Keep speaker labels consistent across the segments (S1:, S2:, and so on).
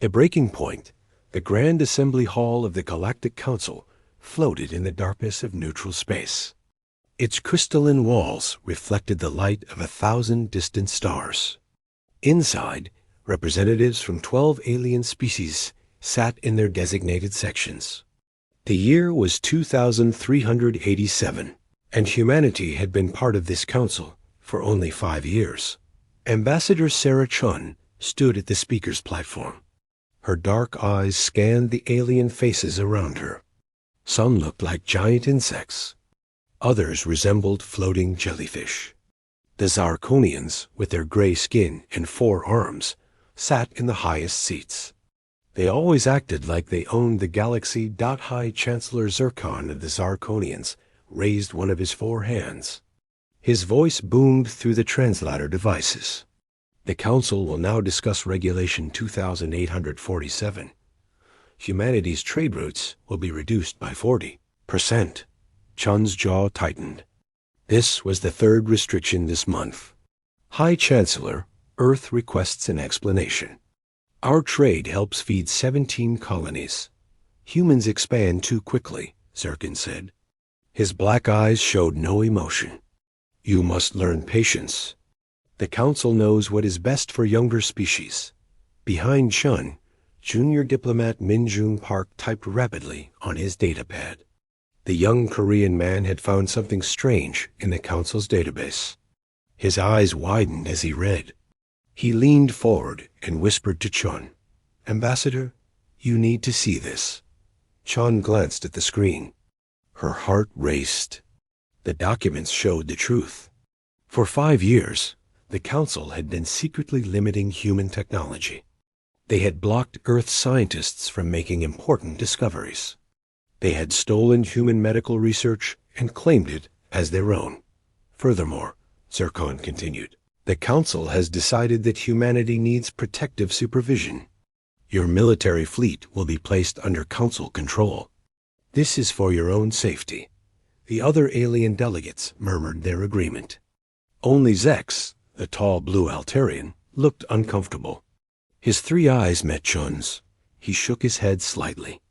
S1: A breaking point, the Grand Assembly Hall of the Galactic Council floated in the darkness of neutral space. Its crystalline walls reflected the light of 1,000 distant stars. Inside, representatives from 12 alien species sat in their designated sections. The year was 2387, and humanity had been part of this council for only 5 years. Ambassador Sarah Chun stood at the speaker's platform. Her dark eyes scanned the alien faces around her. Some looked like giant insects. Others resembled floating jellyfish. The Zarkonians, with their gray skin and 4 arms, sat in the highest seats. They always acted like they owned the galaxy. High Chancellor Zircon of the Zarkonians raised one of his 4 hands. His voice boomed through the translator devices. The Council will now discuss Regulation 2847. Humanity's trade routes will be reduced by 40%. Chun's jaw tightened. This was the 3rd restriction this month. High Chancellor, Earth requests an explanation. Our trade helps feed 17 colonies. Humans expand too quickly, Zircon said. His black eyes showed no emotion. You must learn patience. The Council knows what is best for younger species. Behind Chun, junior diplomat Min-Jun Park typed rapidly on his datapad. The young Korean man had found something strange in the Council's database. His eyes widened as he read. He leaned forward and whispered to Chun, "Ambassador, you need to see this." Chun glanced at the screen. Her heart raced. The documents showed the truth. For 5 years, the Council had been secretly limiting human technology. They had blocked Earth scientists from making important discoveries. They had stolen human medical research and claimed it as their own. Furthermore, Zircon continued, the Council has decided that humanity needs protective supervision. Your military fleet will be placed under Council control. This is for your own safety. The other alien delegates murmured their agreement. Only Zex, the tall blue Altarian, looked uncomfortable. His 3 eyes met Chun's. He shook his head slightly.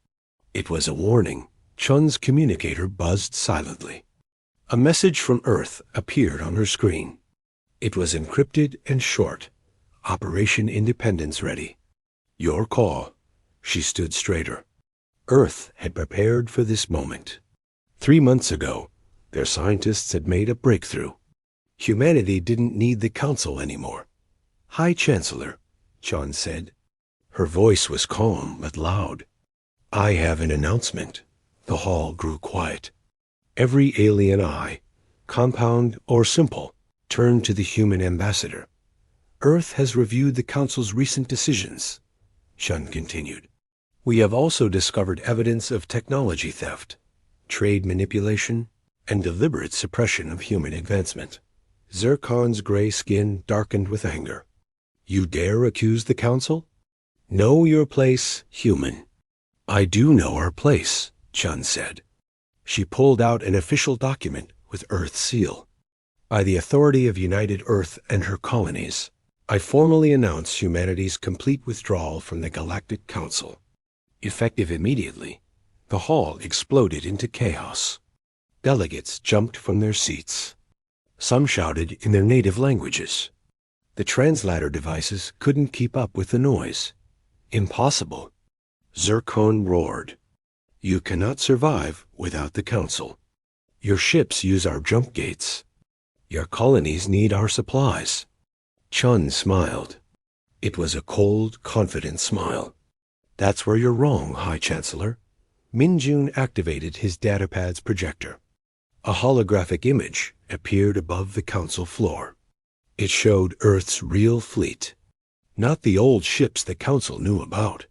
S1: It was a warning. Chun's communicator buzzed silently. A message from Earth appeared on her screen. It was encrypted and short. Operation Independence ready. Your call. She stood straighter. Earth had prepared for this moment. 3 months ago, their scientists had made a breakthrough. Humanity didn't need the Council anymore. High Chancellor, Chun said. Her voice was calm but loud. I have an announcement. The hall grew quiet. Every alien eye, compound or simple, turned to the human ambassador. Earth has reviewed the Council's recent decisions, Chun continued. We have also discovered evidence of technology theft, trade manipulation, and deliberate suppression of human advancement. Zircon's gray skin darkened with anger. You dare accuse the Council? Know your place, human. I do know our place, Chun said. She pulled out an official document with Earth's seal. By the authority of United Earth and her colonies, I formally announce humanity's complete withdrawal from the Galactic Council. Effective immediately, the hall exploded into chaos. Delegates jumped from their seats. Some shouted in their native languages. The translator devices couldn't keep up with the noise. Impossible. Zircon roared. You cannot survive without the Council. Your ships use our jump gates. Your colonies need our supplies. Chun smiled. It was a cold, confident smile. That's where you're wrong, High Chancellor. Min-Jun activated his datapad's projector. A holographic image appeared above the Council floor. It showed Earth's real fleet, not the old ships the Council knew about.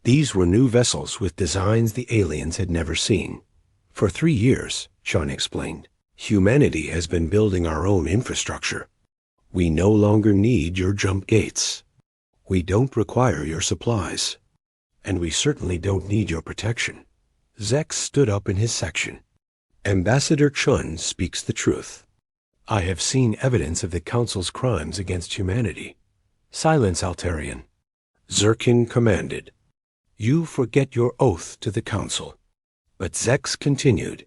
S1: These were new vessels with designs the aliens had never seen. For 3 years, Chun explained, humanity has been building our own infrastructure. We no longer need your jump gates. We don't require your supplies. And we certainly don't need your protection. Zex stood up in his section. Ambassador Chun speaks the truth. I have seen evidence of the Council's crimes against humanity. Silence, Altarian. Zirkin commanded. You forget your oath to the council. But Zex continued.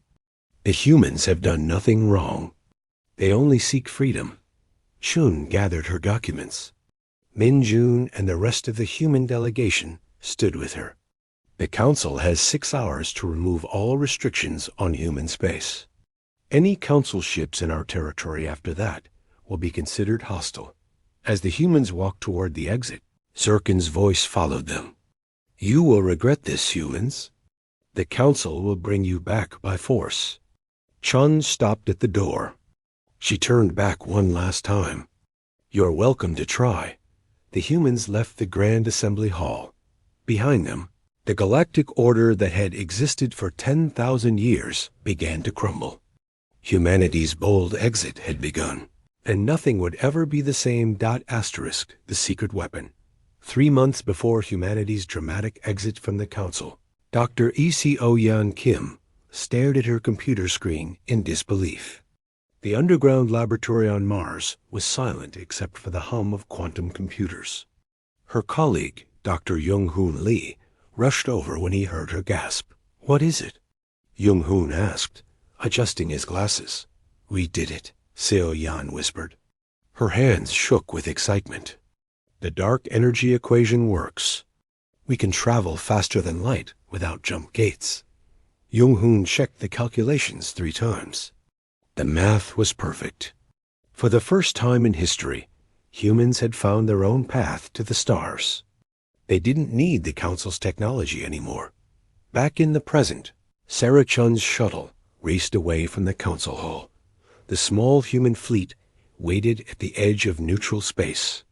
S1: The humans have done nothing wrong. They only seek freedom. Chun gathered her documents. Min-Jun and the rest of the human delegation stood with her. The council has 6 hours to remove all restrictions on human space. Any council ships in our territory after that will be considered hostile. As the humans walked toward the exit, Zirkin's voice followed them. You will regret this, humans. The council will bring you back by force. Chun stopped at the door. She turned back one last time. You're welcome to try. The humans left the Grand Assembly Hall. Behind them, the galactic order that had existed for 10,000 years began to crumble. Humanity's bold exit had begun, and nothing would ever be the same. **, the secret weapon. 3 months before humanity's dramatic exit from the council, Dr. E.C.O. Yan Kim stared at her computer screen in disbelief. The underground laboratory on Mars was silent except for the hum of quantum computers. Her colleague, Dr. Young-Hoon Lee, rushed over when he heard her gasp. What is it? Young-Hoon asked, adjusting his glasses. We did it, Seo Yan whispered. Her hands shook with excitement. The dark energy equation works. We can travel faster than light without jump gates. Young-Hoon checked the calculations 3 times. The math was perfect. For the first time in history, humans had found their own path to the stars. They didn't need the Council's technology anymore. Back in the present, Sarah Chun's shuttle raced away from the Council Hall. The small human fleet waited at the edge of neutral space.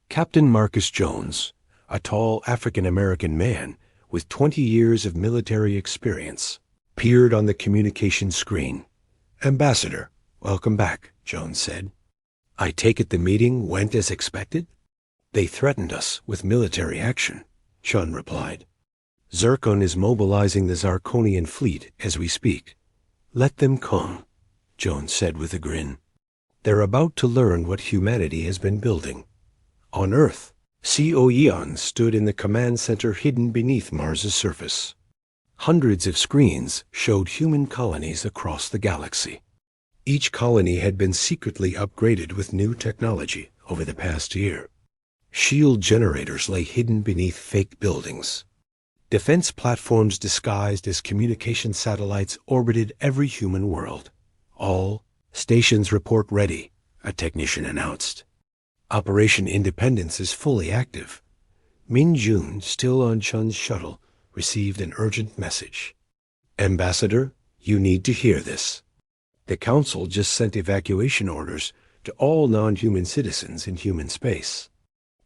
S1: Captain Marcus Jones, a tall African-American man with 20 years of military experience, peered on the communication screen. Ambassador, welcome back, Jones said. I take it the meeting went as expected? They threatened us with military action, Chun replied. Zircon is mobilizing the Zarkonian fleet as we speak. Let them come, Jones said with a grin. They're about to learn what humanity has been building. On Earth, C.O. Yeon stood in the command center hidden beneath Mars's surface. Hundreds of screens showed human colonies across the galaxy. Each colony had been secretly upgraded with new technology over the past year. Shield generators lay hidden beneath fake buildings. Defense platforms disguised as communication satellites orbited every human world. All stations report ready, a technician announced. Operation Independence is fully active. Min-Jun, still on Chun's shuttle, received an urgent message. Ambassador, you need to hear this. The Council just sent evacuation orders to all non-human citizens in human space.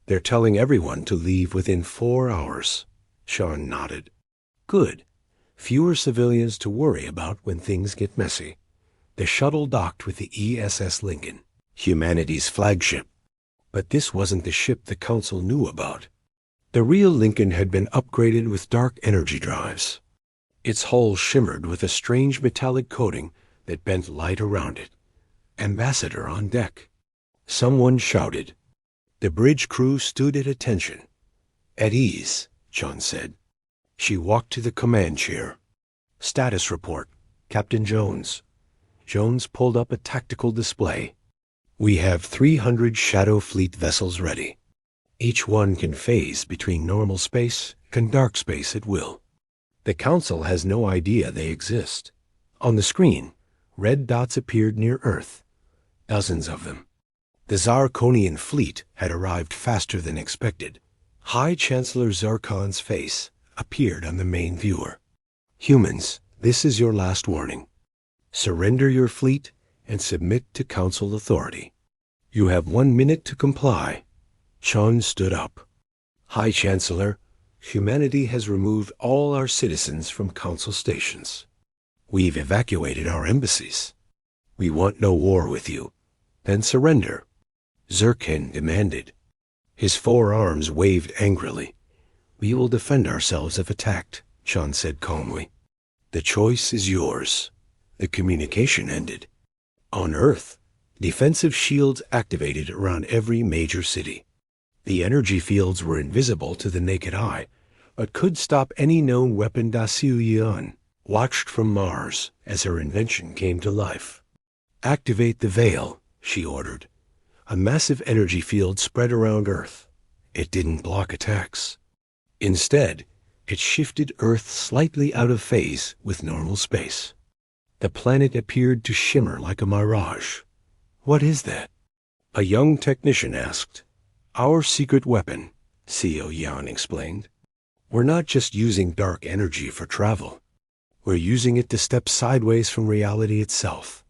S1: They're telling everyone to leave within 4 hours. Sean nodded. Good. Fewer civilians to worry about when things get messy. The shuttle docked with the ESS Lincoln, humanity's flagship. But this wasn't the ship the Council knew about. The real Lincoln had been upgraded with dark energy drives. Its hull shimmered with a strange metallic coating that bent light around it. Ambassador on deck. Someone shouted. The bridge crew stood at attention. At ease, Chun said. She walked to the command chair. Status report, Captain Jones. Jones pulled up a tactical display. We have 300 Shadow Fleet vessels ready. Each one can phase between normal space and dark space at will. The Council has no idea they exist. On the screen, red dots appeared near Earth. Dozens of them. The Zarkonian fleet had arrived faster than expected. High Chancellor Zarkon's face appeared on the main viewer. Humans, this is your last warning. Surrender your fleet and submit to Council authority. You have 1 minute to comply. Chun stood up. High Chancellor, humanity has removed all our citizens from Council stations. We've evacuated our embassies. We want no war with you. Then surrender. Zirkin demanded. His 4 arms waved angrily. We will defend ourselves if attacked, Chun said calmly. The choice is yours. The communication ended. On Earth, defensive shields activated around every major city. The energy fields were invisible to the naked eye, but could stop any known weapon. Yuan watched from Mars as her invention came to life. "Activate the veil," she ordered. A massive energy field spread around Earth. It didn't block attacks. Instead, it shifted Earth slightly out of phase with normal space. The planet appeared to shimmer like a mirage. "What is that?" a young technician asked. "Our secret weapon," CEO Yan explained. "We're not just using dark energy for travel. We're using it to step sideways from reality itself."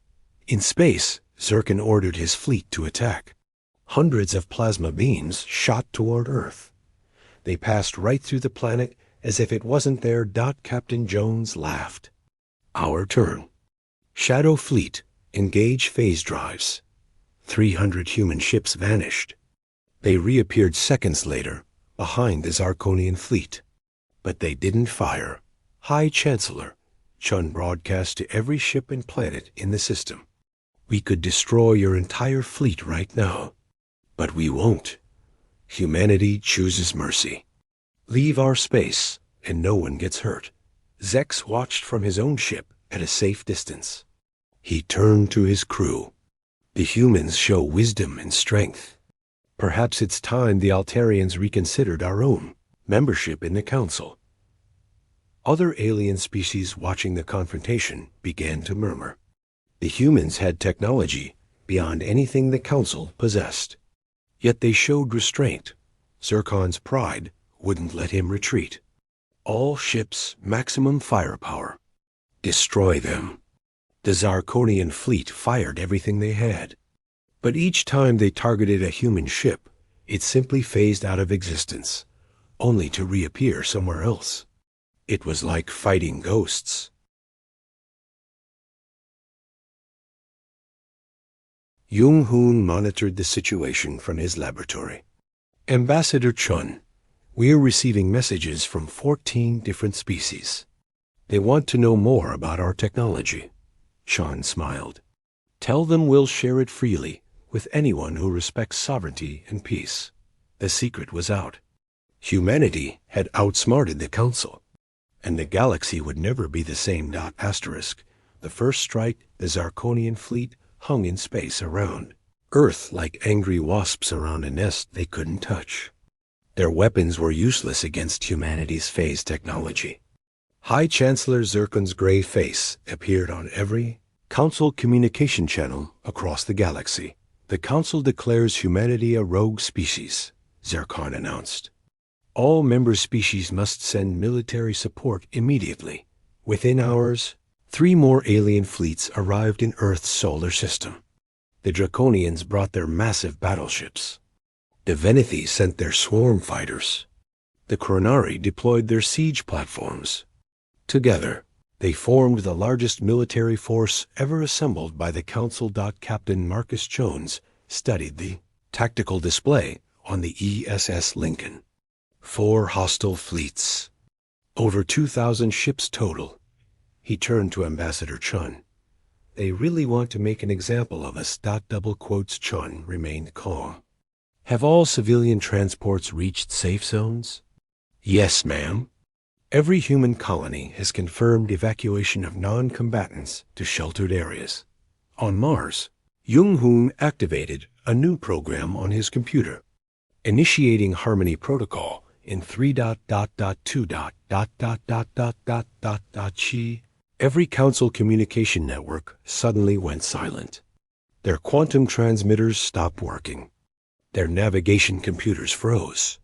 S1: In space, Zircon ordered his fleet to attack. Hundreds of plasma beams shot toward Earth. They passed right through the planet as if it wasn't there. Captain Jones laughed. "Our turn. Shadow Fleet, engage phase drives." 300 human ships vanished. They reappeared seconds later, behind the Zarkonian fleet. But they didn't fire. "High Chancellor," Chun broadcast to every ship and planet in the system. "We could destroy your entire fleet right now. But we won't. Humanity chooses mercy. Leave our space, and no one gets hurt." Zex watched from his own ship at a safe distance. He turned to his crew. "The humans show wisdom and strength. Perhaps it's time the Altarians reconsidered our own membership in the Council." Other alien species watching the confrontation began to murmur. The humans had technology beyond anything the Council possessed. Yet they showed restraint. Zircon's pride wouldn't let him retreat. "All ships, maximum firepower. Destroy them." The Zarkonian fleet fired everything they had. But each time they targeted a human ship, it simply phased out of existence, only to reappear somewhere else. It was like fighting ghosts. Jung-hoon monitored the situation from his laboratory. "Ambassador Chun, we are receiving messages from 14 different species. They want to know more about our technology." Chun smiled. "Tell them we'll share it freely with anyone who respects sovereignty and peace." The secret was out. Humanity had outsmarted the Council, and the galaxy would never be the same. The first strike, the Zarkonian fleet hung in space around Earth like angry wasps around a nest they couldn't touch. Their weapons were useless against humanity's phase technology. High Chancellor Zircon's gray face appeared on every Council communication channel across the galaxy. "The Council declares humanity a rogue species," Zircon announced. "All member species must send military support immediately." Within hours, 3 more alien fleets arrived in Earth's solar system. The Draconians brought their massive battleships. The Venethi sent their swarm fighters. The Chronari deployed their siege platforms. Together, they formed the largest military force ever assembled by the Council. Captain Marcus Jones studied the tactical display on the ESS Lincoln. 4 hostile fleets. Over 2,000 ships total. He turned to Ambassador Chun. "They really want to make an example of us." Chun remained calm. "Have all civilian transports reached safe zones?" "Yes, ma'am. Every human colony has confirmed evacuation of non-combatants to sheltered areas." On Mars, Jung-hoon activated a new program on his computer, initiating Harmony Protocol in 3.2. Every Council communication network suddenly went silent. Their quantum transmitters stopped working. Their navigation computers froze.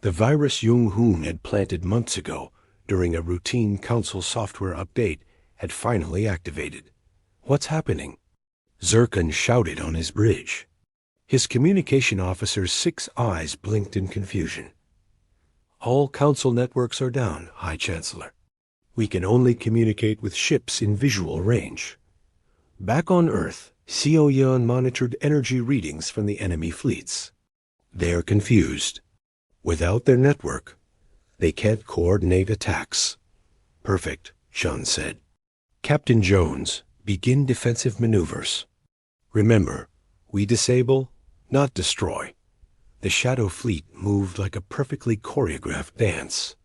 S1: The virus Jung-hoon had planted months ago during a routine Council software update had finally activated. "What's happening?" Zircon shouted on his bridge. His communication officer's 6 eyes blinked in confusion. "All Council networks are down, High Chancellor. We can only communicate with ships in visual range." Back on Earth, Xiaoyan monitored energy readings from the enemy fleets. "They're confused. Without their network, they can't coordinate attacks." "Perfect," Chun said. "Captain Jones, begin defensive maneuvers. Remember, we disable, not destroy. The Shadow Fleet moved like a perfectly choreographed dance.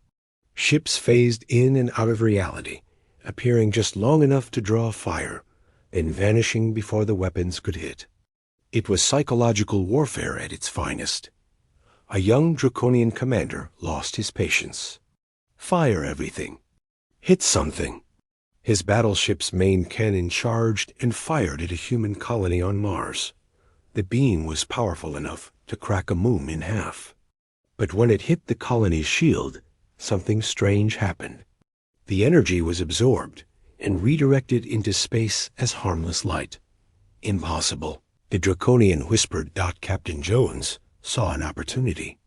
S1: Ships phased in and out of reality, appearing just long enough to draw fire, and vanishing before the weapons could hit. It was psychological warfare at its finest. A young draconian commander lost his patience. Fire everything. Hit something. His battleship's main cannon charged and fired at a human colony on Mars. The beam was powerful enough to crack a moon in half. But when it hit the colony's shield, something strange happened. The energy was absorbed and redirected into space as harmless light. Impossible. The Draconian whispered. Captain Jones saw an opportunity.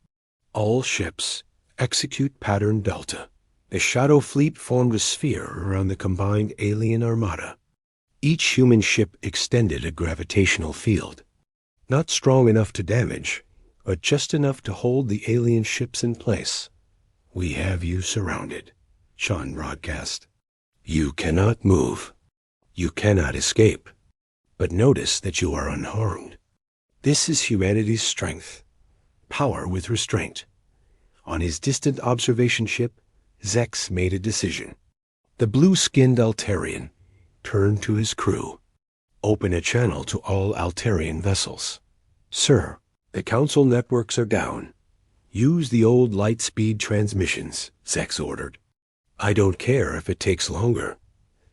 S1: All ships, execute pattern Delta. The Shadow Fleet formed a sphere around the combined alien armada. Each human ship extended a gravitational field. Not strong enough to damage, but just enough to hold the alien ships in place. We have you surrounded, Sean broadcast. You cannot move. You cannot escape. But notice that you are unharmed. This is humanity's strength. Power with restraint. On his distant observation ship, Zex made a decision. The blue-skinned Altarian turned to his crew. Open a channel to all Altarian vessels. Sir, the Council networks are down. Use the old light-speed transmissions, Zex ordered. I don't care if it takes longer.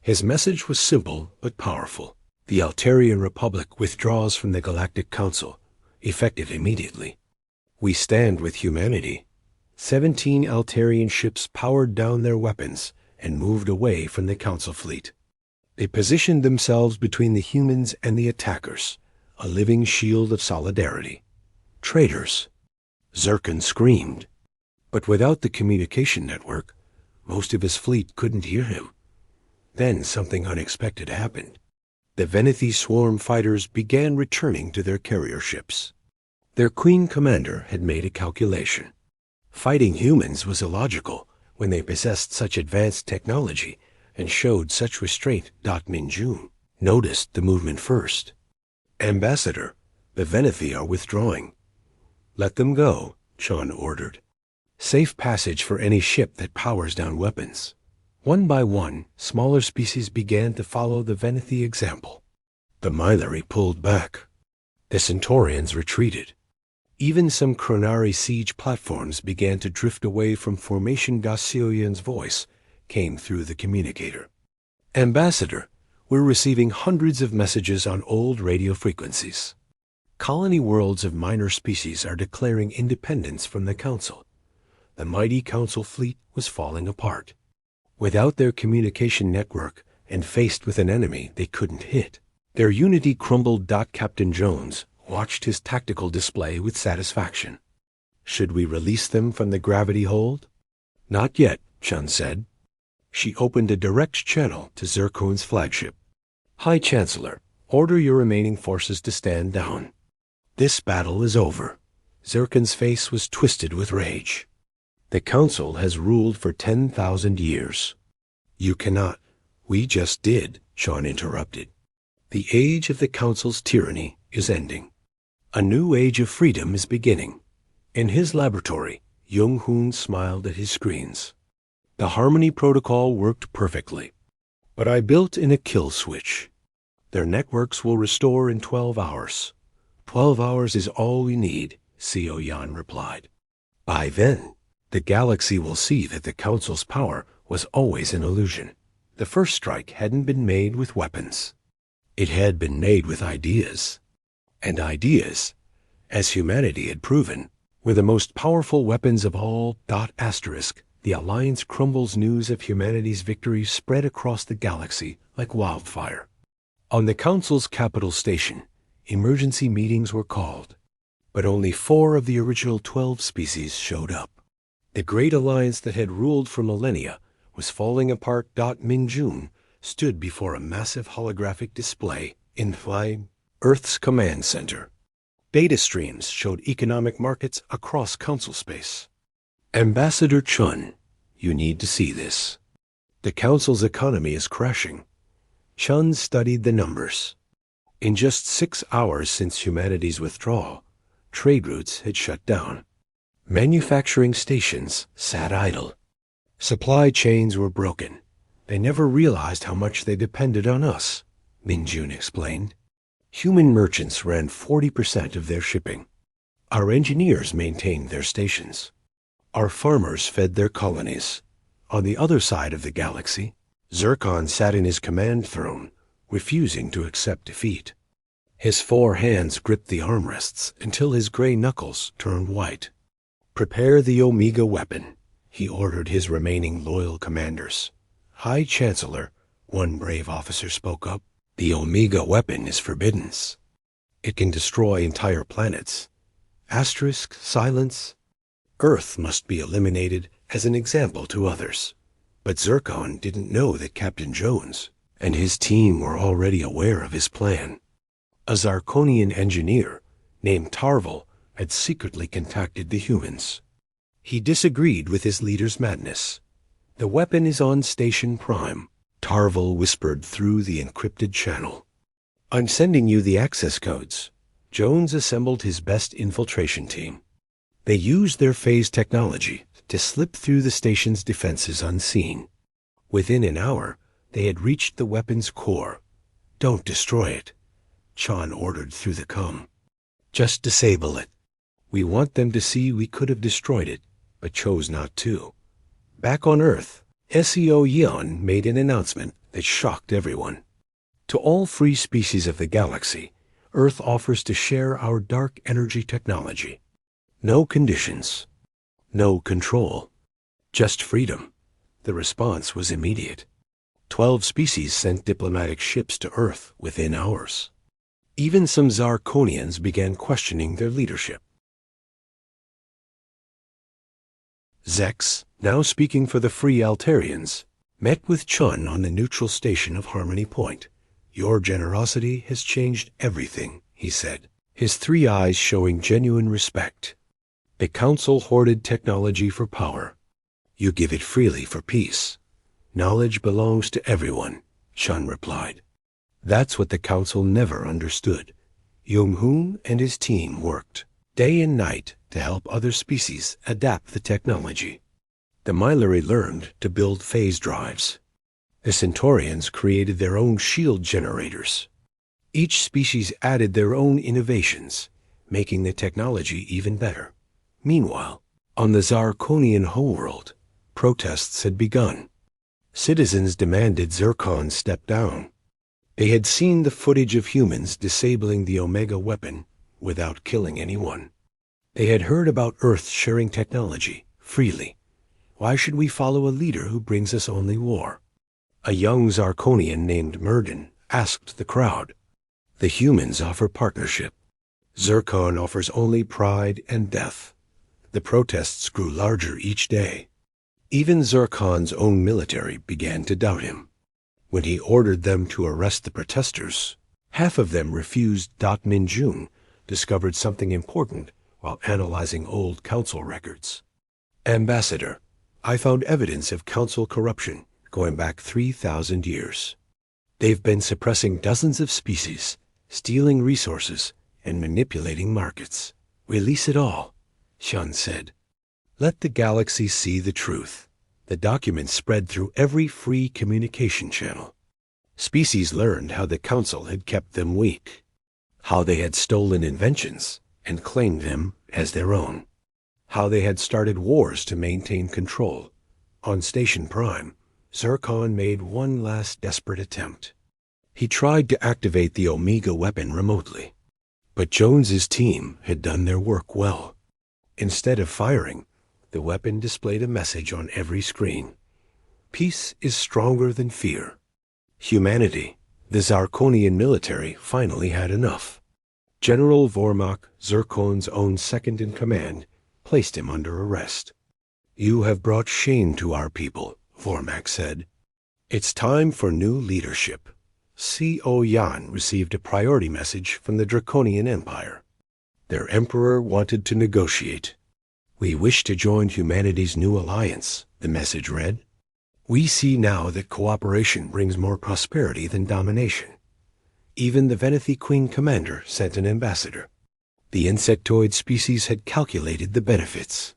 S1: His message was simple but powerful. The Altarian Republic withdraws from the Galactic Council, effective immediately. We stand with humanity. 17 Altarian ships powered down their weapons and moved away from the Council fleet. They positioned themselves between the humans and the attackers, a living shield of solidarity. Traitors. Zircon screamed. But without the communication network, most of his fleet couldn't hear him. Then something unexpected happened. The Venethi swarm fighters began returning to their carrier ships. Their queen commander had made a calculation. Fighting humans was illogical when they possessed such advanced technology and showed such restraint. Minjun noticed the movement first. Ambassador, the Venethi are withdrawing. Let them go, Chun ordered. Safe passage for any ship that powers down weapons. One by one, smaller species began to follow the Venethi example. The Mylari pulled back. The Centaurians retreated. Even some Chronari siege platforms began to drift away from formation. Sioyan's voice came through the communicator. Ambassador, we're receiving hundreds of messages on old radio frequencies. Colony worlds of minor species are declaring independence from the Council. The mighty Council fleet was falling apart. Without their communication network and faced with an enemy they couldn't hit, their unity crumbled. Captain Jones watched his tactical display with satisfaction. Should we release them from the gravity hold? Not yet, Chun said. She opened a direct channel to Zircon's flagship. High Chancellor, order your remaining forces to stand down. This battle is over. Zircon's face was twisted with rage. The Council has ruled for 10,000 years. You cannot. We just did, Sean interrupted. The age of the Council's tyranny is ending. A new age of freedom is beginning. In his laboratory, Jung-hoon smiled at his screens. The Harmony Protocol worked perfectly. But I built in a kill switch. Their networks will restore in 12 hours. 12 hours is all we need, Sioyan replied. By then, the galaxy will see that the Council's power was always an illusion. The first strike hadn't been made with weapons. It had been made with ideas. And ideas, as humanity had proven, were the most powerful weapons of all. The Alliance crumbles. News of humanity's victory spread across the galaxy like wildfire. On the Council's capital station, emergency meetings were called, but only 4 of the original 12 species showed up. The great alliance that had ruled for millennia was falling apart. Minjun stood before a massive holographic display in Earth's command center. Data streams showed economic markets across Council space. Ambassador Chun, you need to see this. The Council's economy is crashing. Chun studied the numbers. In just 6 hours since humanity's withdrawal, trade routes had shut down. Manufacturing stations sat idle. Supply chains were broken. They never realized how much they depended on us, Minjun explained. Human merchants ran 40% of their shipping. Our engineers maintained their stations. Our farmers fed their colonies. On the other side of the galaxy, Zircon sat in his command throne, refusing to accept defeat. His 4 hands gripped the armrests until his gray knuckles turned white. "Prepare the Omega weapon," he ordered his remaining loyal commanders. "High Chancellor," one brave officer spoke up, "the Omega weapon is forbidden. It can destroy entire planets. Asterisk, silence. Earth must be eliminated as an example to others." But Zircon didn't know that Captain Jones and his team were already aware of his plan. A Zarkonian engineer named Tarvel had secretly contacted the humans. He disagreed with his leader's madness. "The weapon is on Station Prime," Tarvel whispered through the encrypted channel. "I'm sending you the access codes." Jones assembled his best infiltration team. They used their phase technology to slip through the station's defenses unseen. Within an hour, they had reached the weapon's core. "Don't destroy it," Chan ordered through the comm. "Just disable it. We want them to see we could have destroyed it, but chose not to." Back on Earth, SEO Yeon made an announcement that shocked everyone. "To all free species of the galaxy, Earth offers to share our dark energy technology. No conditions. No control. Just freedom." The response was immediate. 12 species sent diplomatic ships to Earth within hours. Even some Zarkonians began questioning their leadership. Zex, now speaking for the Free Altarians, met with Chun on the neutral station of Harmony Point. "Your generosity has changed everything," he said, his 3 eyes showing genuine respect. "The Council hoarded technology for power. You give it freely for peace. Knowledge belongs to everyone," Chun replied. That's what the Council never understood. Yong-hoon and his team worked day and night to help other species adapt the technology. The Mylari learned to build phase drives. The Centaurians created their own shield generators. Each species added their own innovations, making the technology even better. Meanwhile, on the Zarkonian homeworld, protests had begun. Citizens demanded Zircon step down. They had seen the footage of humans disabling the Omega weapon without killing anyone. They had heard about Earth sharing technology freely. Why should we follow a leader who brings us only war? A young Zarkonian named Murden asked the crowd. "The humans offer partnership. Zircon offers only pride and death." The protests grew larger each day. Even Zircon's own military began to doubt him. When he ordered them to arrest the protesters, half of them refused. Minjun discovered something important while analyzing old council records. "Ambassador, I found evidence of council corruption going back 3,000 years. They've been suppressing dozens of species, stealing resources, and manipulating markets. Release it all," Shun said. "Let the galaxy see the truth." The documents spread through every free communication channel. Species learned how the Council had kept them weak, how they had stolen inventions and claimed them as their own, how they had started wars to maintain control. On Station Prime, Zircon made one last desperate attempt. He tried to activate the Omega weapon remotely, but Jones's team had done their work well. Instead of firing, the weapon displayed a message on every screen. "Peace is stronger than fear." Humanity, the Zarkonian military, finally had enough. General Vormak, Zircon's own second-in-command, placed him under arrest. "You have brought shame to our people," Vormak said. "It's time for new leadership." Co Yan received a priority message from the Draconian Empire. Their emperor wanted to negotiate. "We wish to join humanity's new alliance," the message read. "We see now that cooperation brings more prosperity than domination." Even the Venethi Queen commander sent an ambassador. The insectoid species had calculated the benefits.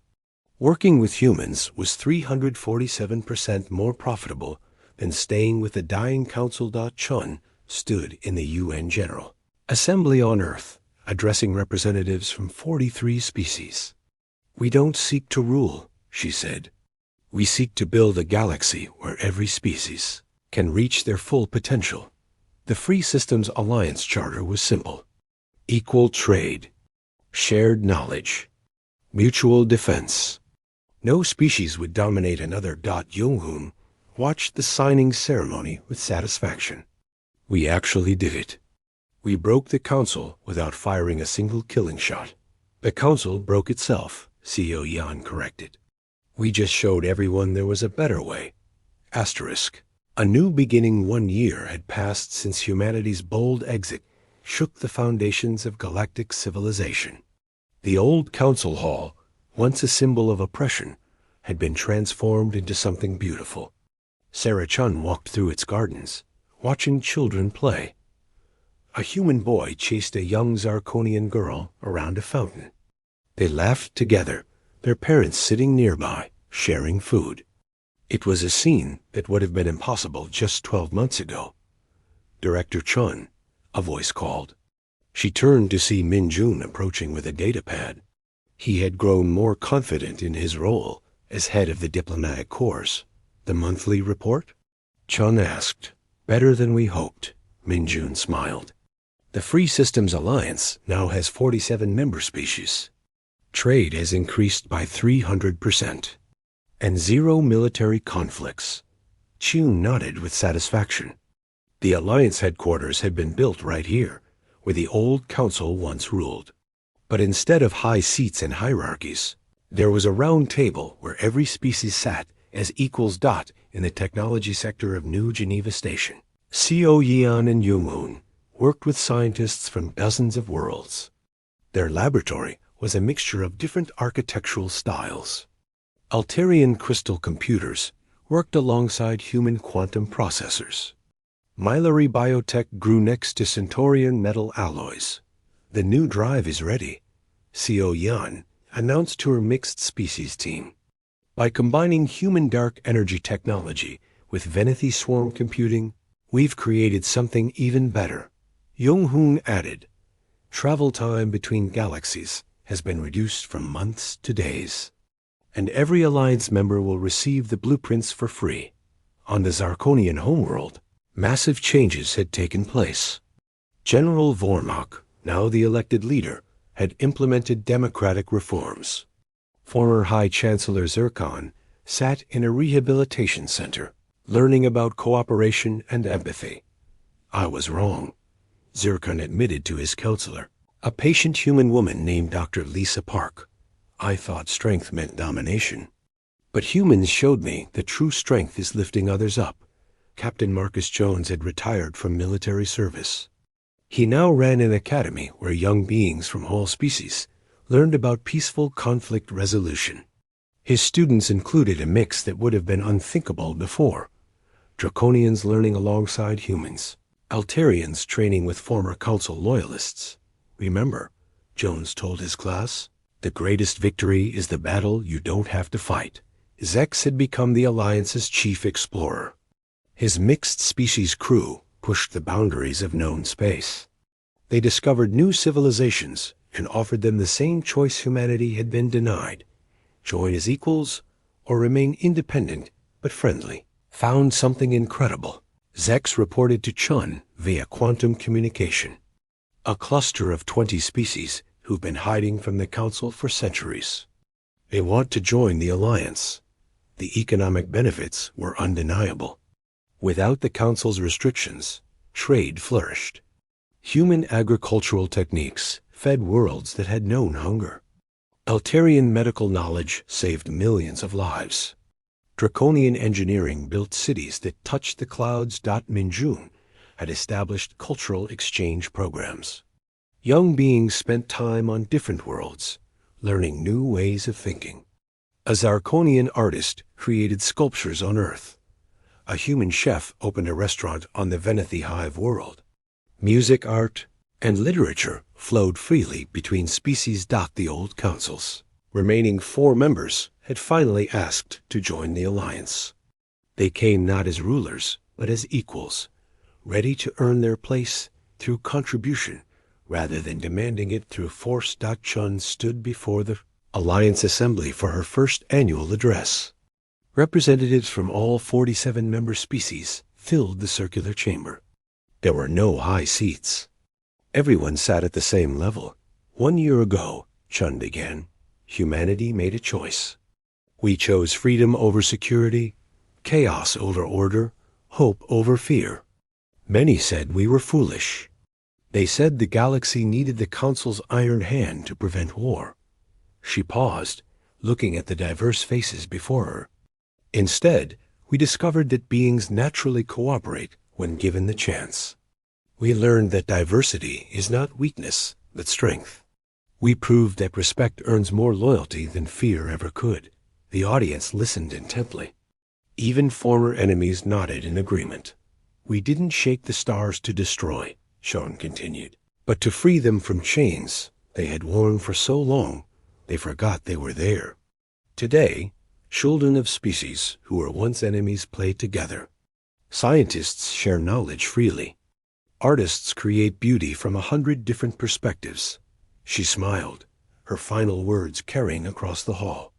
S1: Working with humans was 347% more profitable than staying with the dying council. Chun stood in the UN General Assembly on Earth, addressing representatives from 43 species. "We don't seek to rule," she said. "We seek to build a galaxy where every species can reach their full potential." The Free Systems Alliance Charter was simple: equal trade, shared knowledge, mutual defense. No species would dominate another. Jung-hoon watched the signing ceremony with satisfaction. "We actually did it. We broke the council without firing a single killing shot." "The council broke itself," CEO Yan corrected. "We just showed everyone there was a better way." Asterisk. A new beginning. 1 year had passed since humanity's bold exit shook the foundations of galactic civilization. The old council hall, once a symbol of oppression, had been transformed into something beautiful. Sarah Chun walked through its gardens, watching children play. A human boy chased a young Zarkonian girl around a fountain. They laughed together, their parents sitting nearby, sharing food. It was a scene that would have been impossible just 12 months ago. "Director Chun," a voice called. She turned to see Min Jun approaching with a datapad. He had grown more confident in his role as head of the diplomatic corps. "The monthly report?" Chun asked. "Better than we hoped," Min Jun smiled. "The Free Systems Alliance now has 47 member species. Trade has increased by 300%. And 0 military conflicts." Chun nodded with satisfaction. The Alliance headquarters had been built right here, where the old council once ruled. But instead of high seats and hierarchies, there was a round table where every species sat as equals. In the technology sector of New Geneva Station, CO Yeon and Jung-hoon worked with scientists from dozens of worlds. Their laboratory was a mixture of different architectural styles. Alterian crystal computers worked alongside human quantum processors. Mylery Biotech grew next to Centaurian metal alloys. "The new drive is ready," CO Yan announced to her mixed species team. "By combining human dark energy technology with Venethy swarm computing, we've created something even better." Jung-hoon added, "Travel time between galaxies has been reduced from months to days. And every Alliance member will receive the blueprints for free." On the Zarkonian homeworld, massive changes had taken place. General Vormach, now the elected leader, had implemented democratic reforms. Former High Chancellor Zircon sat in a rehabilitation center, learning about cooperation and empathy. "I was wrong," Zircon admitted to his counselor, a patient human woman named Dr. Lisa Park. "I thought strength meant domination. But humans showed me that true strength is lifting others up." Captain Marcus Jones had retired from military service. He now ran an academy where young beings from all species learned about peaceful conflict resolution. His students included a mix that would have been unthinkable before: Draconians learning alongside humans, Alterians training with former Council loyalists. "Remember," Jones told his class, "the greatest victory is the battle you don't have to fight." Zex had become the Alliance's chief explorer. His mixed species crew pushed the boundaries of known space. They discovered new civilizations and offered them the same choice humanity had been denied: join as equals or remain independent but friendly. Found something incredible, Zex reported to Chun via quantum communication. "A cluster of 20 species who've been hiding from the Council for centuries. They want to join the Alliance." The economic benefits were undeniable. Without the Council's restrictions, trade flourished. Human agricultural techniques fed worlds that had known hunger. Alterian medical knowledge saved millions of lives. Draconian engineering built cities that touched the clouds. Min Jun had established cultural exchange programs. Young beings spent time on different worlds, learning new ways of thinking. A Zarkonian artist created sculptures on Earth. A human chef opened a restaurant on the Venethy Hive world. Music, art, and literature flowed freely between species. The old councils, remaining 4 members, had finally asked to join the alliance. They came not as rulers, but as equals, ready to earn their place through contribution rather than demanding it through force. Chun stood before the Alliance Assembly for her first annual address. Representatives from all 47 member species filled the circular chamber. There were no high seats. Everyone sat at the same level. 1 year ago, Chun began, humanity made a choice. We chose freedom over security, chaos over order, hope over fear. Many said we were foolish. They said the galaxy needed the Council's iron hand to prevent war. She paused, looking at the diverse faces before her. Instead, we discovered that beings naturally cooperate when given the chance. We learned that diversity is not weakness, but strength. We proved that respect earns more loyalty than fear ever could. The audience listened intently. Even former enemies nodded in agreement. We didn't shake the stars to destroy, Sean continued, but to free them from chains they had worn for so long they forgot they were there. Today, children of species who were once enemies play together. Scientists share knowledge freely. Artists create beauty from 100 different perspectives. She smiled, her final words carrying across the hall.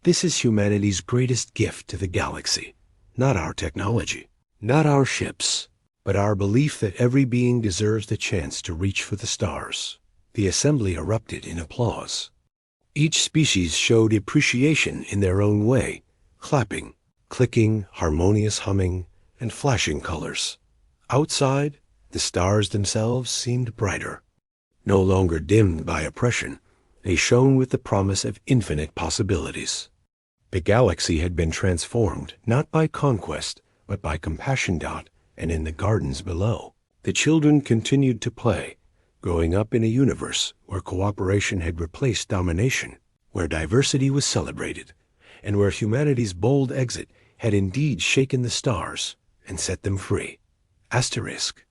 S1: This is humanity's greatest gift to the galaxy, not our technology, not our ships, but our belief that every being deserves the chance to reach for the stars. The assembly erupted in applause. Each species showed appreciation in their own way, clapping, clicking, harmonious humming, and flashing colors. Outside, the stars themselves seemed brighter. No longer dimmed by oppression, they shone with the promise of infinite possibilities. The galaxy had been transformed not by conquest, but by compassion. And in the gardens below, the children continued to play, growing up in a universe where cooperation had replaced domination, where diversity was celebrated, and where humanity's bold exit had indeed shaken the stars and set them free. Asterisk.